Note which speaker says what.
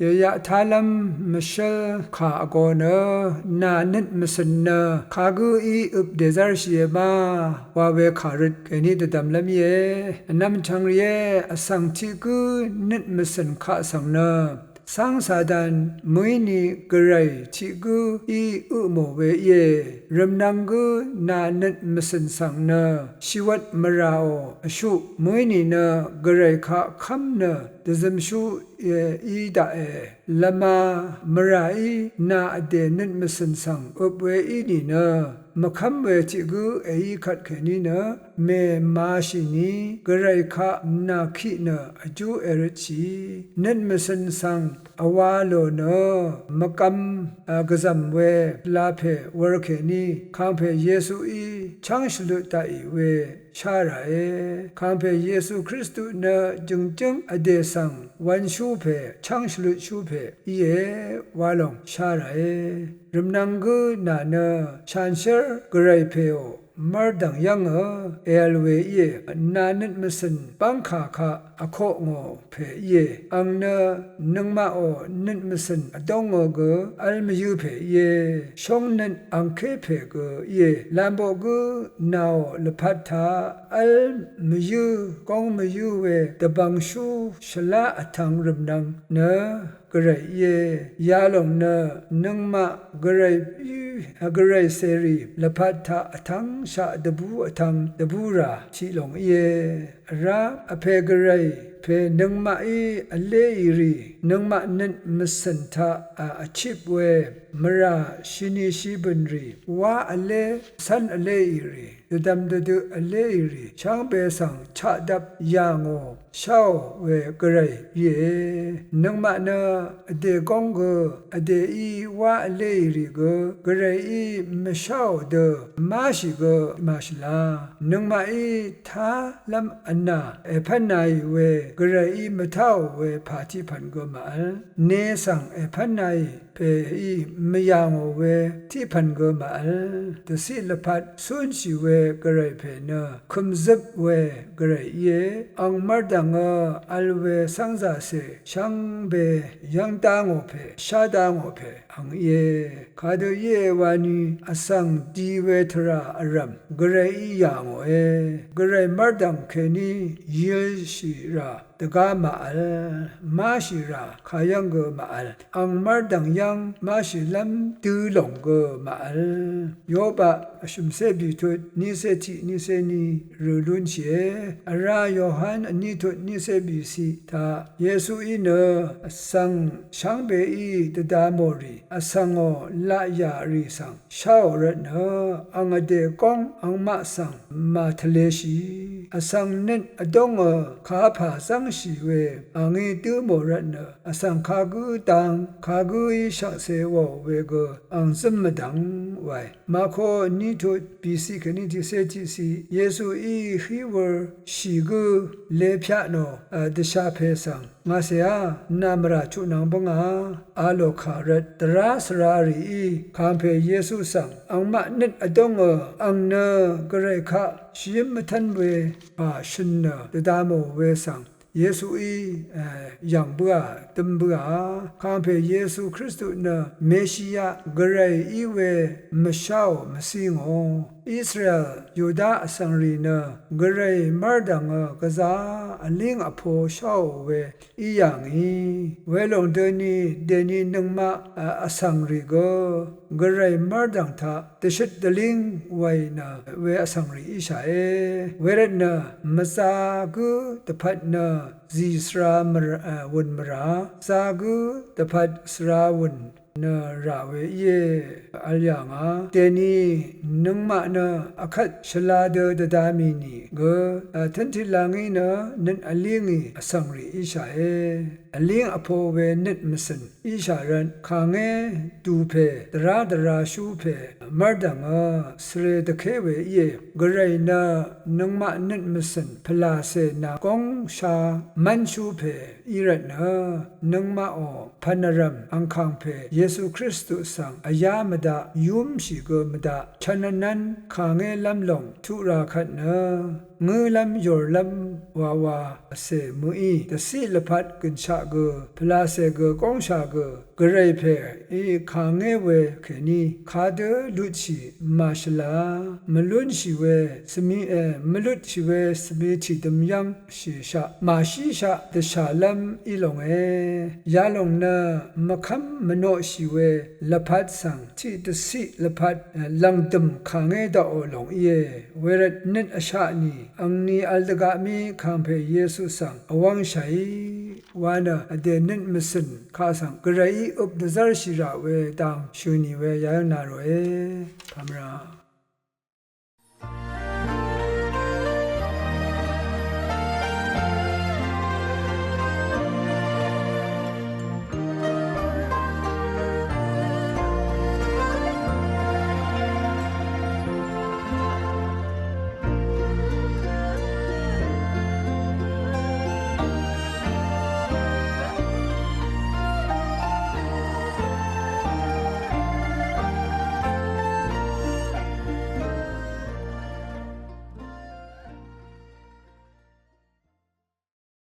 Speaker 1: เดียทาลัมมเชลขาโกเนนานิดมสนเนขากูอีอุบเดซาร์ชีมาวาเวขาริดแค่นี้เดดัมลำเยนำชังเยอสังทิกูนิดมสนขาสังเนสังสาดันมุยนีกระไรทิกูอีอุโมเวเยรำนังกูนานิดมสนสังเนชีวัตมราโอชุมุยนีเนกระไรขาคำเนเดซมชูอีดาเอลามามราอีนาอเดนิดมสนสังอุบเวอีนีเนมคำเวทิกูเออีขัดแค่นี้เนเมมาชินีกระไรขานาคิเนอจูเอริชีนิดมสนสังอวาโลเนมกำกษัมเวลาเพวรเคนีข้างเพเยซูอีช่างฉลุตาอีเวชาราเอข้างเพเยซูคริสต์เนจึงอเดสังวันชูเพช่างฉลุชูเพอีเอวาลงชาราเอรำนังกูนาเนชันเชอร์กระไรเพโอมาร์ดังยังเอลเวเยนานิดมสันปังขาอโคงอเพเยอังเนนังมาโอนิดมสันดงอเกอัลมยูเพเยชงนิดอังเคเพเกเยลัมโบกนาวลพัทธาอัลมยูกองมยูเวตบังชูชลาทังรำนังเนกระไรเยยาลงเนนังมากระไรกระไรเสรีลพัทธาทังชาดบูทังดบูราชิลงเยราอเพกระไรเพนังมาอีอเลอีรีนังมานิดมสันทาอาชิบเวมราชินีชิบันรีว่าอเลสันอเลอีรีดดำดอเลอีรีช่างเบสังชาดับยางโอชาวเวกระไรเยนังมาเนอเดกงกอเดอีว่าอเลอีรีกระไรอีมชาวเดมาชิมาชลานังมาอีทาลัมอันนาเอพันนายเวกระไรมะเท่าเวพาทิพันก็มาเนสังเอพันนายเพอีมยางเวที่พันก็มาตสิลพัดสุนชีเวกระไรเพเนคุมซึบเวกระไรเยอังมารดังอัลเวสังซาเซช่างเบยังตางเพชาดางเพอังเยคาดเยวานีอสังดีเวทราอรัมกระไรยางกระไรมารดังเคนีเยชิราตกามามาชิราขายังกมาอังมารดังยังมาชิลัมตูหลงกมาโยบะชุมเซบิทุดนิเซตินิเซนีรูลุนเชอราโยฮันนิทุดนิเซบิสีทาเยซูอินสังช่างเบอีตดาโมรีสังโอลายารีสังชาวรเนอังเดกงอังมาสังมาทะเลชีสังนินอดงขาผาสังชีเวอังตูโมรเนสังขากูตังขากูอิชักเสวเวกอังสมดังไวมาโคนิทุดปีสิคนิทิเซติสีเยซูอีฮีเวอร์ชีกูเลพยาโนเดชาเพสังมาเสียนามราชุนังบงอาโลคารัตตราสรารีคำเพเยซูสังอังมานิดอดงอังเนกระไรคะชิมทันเวปาชินเนดามเวสังเยซูอียังเบื่อตึมเบื่อคำเพเยซูคริสต์เนเมชิยากระไรอีเวมชาวมสิงโออิสราเอลยูดาสังรีเนกระไรมาร์ดังกะซาอลิงอโพชาวเวอียังอีเวลงเดนีนังมาอสังรีกระไรมาร์ดังทาเตชิดเดลิงไวนาเวอสังรีอิชาเวรเนมซากุตพัดเนซีสรามวุนมราซากุตพัดสราวุนเนราเวเยอัลยังเตนีนังมาเนอคัดชลาเดดามินีทันทิลังอีเนนันอลิงอีสังรีอิชาอลิงอโพเวนิดมสันอิชารันคางดูเพดราชูเพมารดังสเรตเคเวเยกไรนานังมานิดมสันพลาเซนากงชามันชูเพอิรันนังมาโอพันรัมอังคังเพเยซูคริสต์สังอายามดายุมชิกมดาฉะนั้นคางลำลงทุราคัดเน งือลำยอร์ลำวเสมืออีตสิลพัดกินชาเกพลาเสเกกองชาเกกระไรเพอีขางเงเวเขนีขาเดลุชีมาชลามลุนชีเวสมีมลุดชีเวสมีชีดมยังชีชามาชีชาเดชาลัมอีลงยาลงนะมะคัมมโนชีเวละพัดสังที่ตสิละพัดลังดมขางเงดาโอลงเยเวรนิดอชานีอังนีอัลตกามีคัมเพเยซูสังอวังชัยวานะอเดนิดมิสินข้าสังกระไรอุบดซาร์ชิราเวตามชูนีเวยานาโรเอพามรา